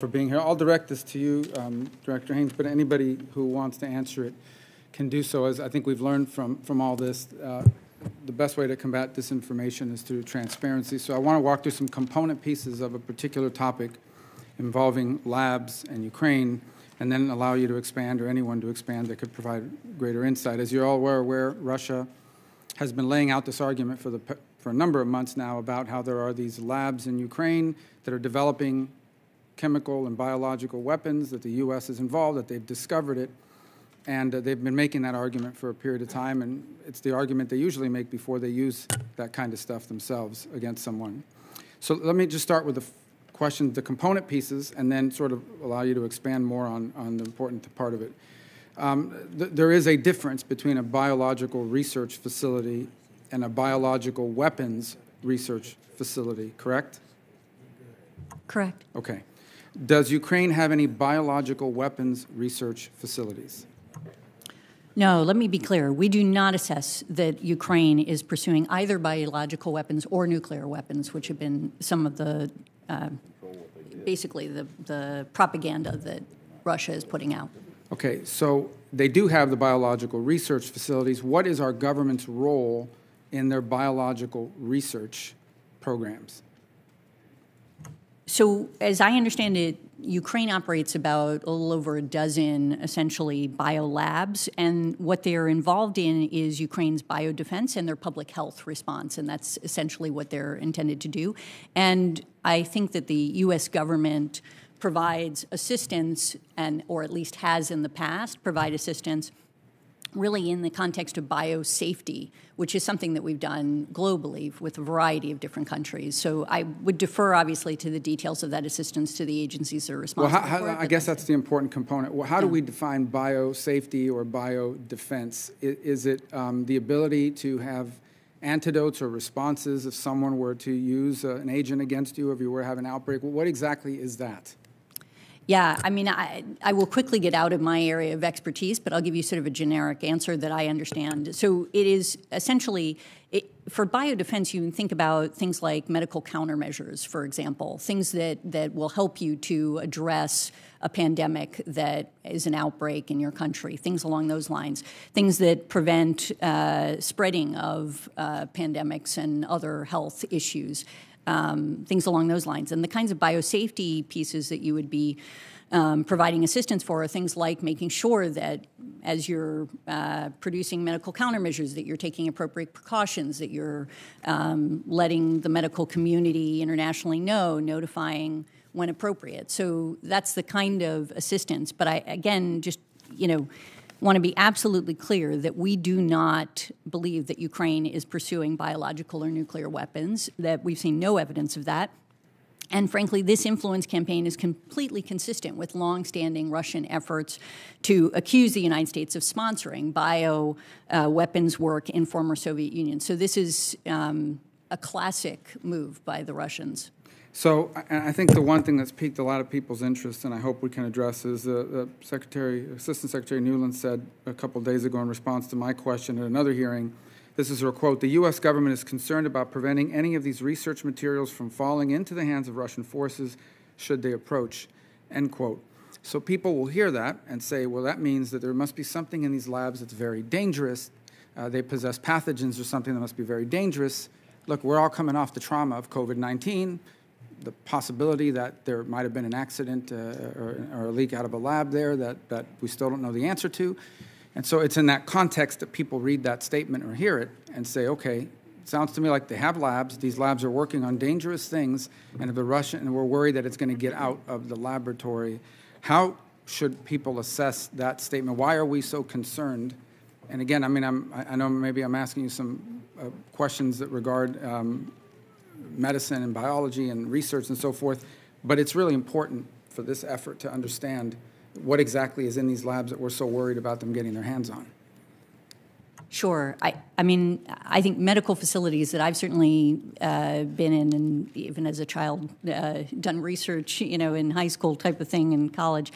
For being here. I'll direct this to you, Director Haines, but anybody who wants to answer it can do so. As I think we've learned from all this, the best way to combat disinformation is through transparency. So I want to walk through some component pieces of a particular topic involving labs and Ukraine, and then allow you to expand, or anyone to expand that could provide greater insight. As you're all aware, Russia has been laying out this argument for a number of months now about how there are these labs in Ukraine that are developing chemical and biological weapons, that the U.S. is involved, that they've discovered it, and they've been making that argument for a period of time, and it's the argument they usually make before they use that kind of stuff themselves against someone. So let me just start with the question, the component pieces, and then sort of allow you to expand more on the important part of it. There is a difference between a biological research facility and a biological weapons research facility, correct? Correct. Okay. Does Ukraine have any biological weapons research facilities? No, let me be clear. We do not assess that Ukraine is pursuing either biological weapons or nuclear weapons, which have been some of the, basically the propaganda that Russia is putting out. Okay, so they do have the biological research facilities. What is our government's role in their biological research programs? So, as I understand it, Ukraine operates about a little over a dozen, essentially, biolabs, and what they are involved in is Ukraine's biodefense and their public health response, and that's essentially what they're intended to do. And I think that the U.S. government provides assistance, or at least has in the past, provide assistance really in the context of biosafety, which is something that we've done globally with a variety of different countries. So I would defer, obviously, to the details of that assistance to the agencies that are responsible for it. I guess that's the important component. Well, how do we define biosafety or biodefense? Is it the ability to have antidotes or responses if someone were to use an agent against you, if you were to have an outbreak? What exactly is that? Yeah, I mean, I will quickly get out of my area of expertise, but I'll give you sort of a generic answer that I understand. So it is essentially, for biodefense, you can think about things like medical countermeasures, for example, things that will help you to address a pandemic that is an outbreak in your country, things along those lines, things that prevent spreading of pandemics and other health issues. Things along those lines. And the kinds of biosafety pieces that you would be providing assistance for are things like making sure that as you're producing medical countermeasures, that you're taking appropriate precautions, that you're letting the medical community internationally know, notifying when appropriate. So that's the kind of assistance. But I, again, just, want to be absolutely clear that we do not believe that Ukraine is pursuing biological or nuclear weapons, that we've seen no evidence of that. And frankly, this influence campaign is completely consistent with longstanding Russian efforts to accuse the United States of sponsoring weapons work in former Soviet Union. So this is a classic move by the Russians. So I think the one thing that's piqued a lot of people's interest, and I hope we can address, is Assistant Secretary Nuland said a couple days ago in response to my question at another hearing, this is her quote, "The U.S. government is concerned about preventing any of these research materials from falling into the hands of Russian forces should they approach," end quote. So people will hear that and say, well, that means that there must be something in these labs that's very dangerous. They possess pathogens or something that must be very dangerous. Look, we're all coming off the trauma of COVID-19. The possibility that there might have been an accident or a leak out of a lab there that we still don't know the answer to. And so it's in that context that people read that statement or hear it and say, okay, it sounds to me like they have labs. These labs are working on dangerous things, and we're worried that it's going to get out of the laboratory. How should people assess that statement? Why are we so concerned? And again, I mean, I know maybe I'm asking you some questions that regard medicine and biology and research and so forth, but it's really important for this effort to understand what exactly is in these labs that we're so worried about them getting their hands on. Sure. I mean, I think medical facilities that I've certainly been in, and even as a child, done research, in high school type of thing, in college,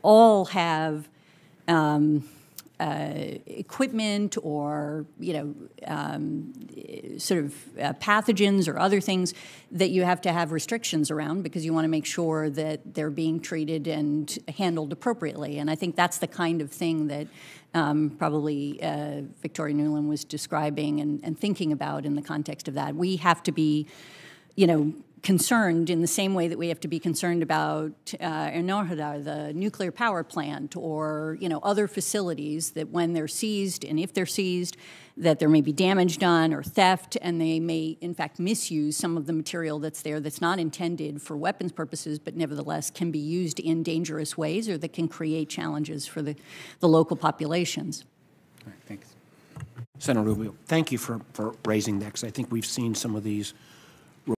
all have equipment or, sort of pathogens or other things that you have to have restrictions around because you want to make sure that they're being treated and handled appropriately. And I think that's the kind of thing that probably Victoria Nuland was describing and thinking about in the context of that. We have to be, concerned in the same way that we have to be concerned about Ernørdar, the nuclear power plant, or other facilities that when they're seized and if they're seized, that there may be damage done or theft, and they may in fact misuse some of the material that's there that's not intended for weapons purposes, but nevertheless can be used in dangerous ways or that can create challenges for the local populations. All right, thanks. Senator Rubio, thank you for raising that, because I think we've seen some of these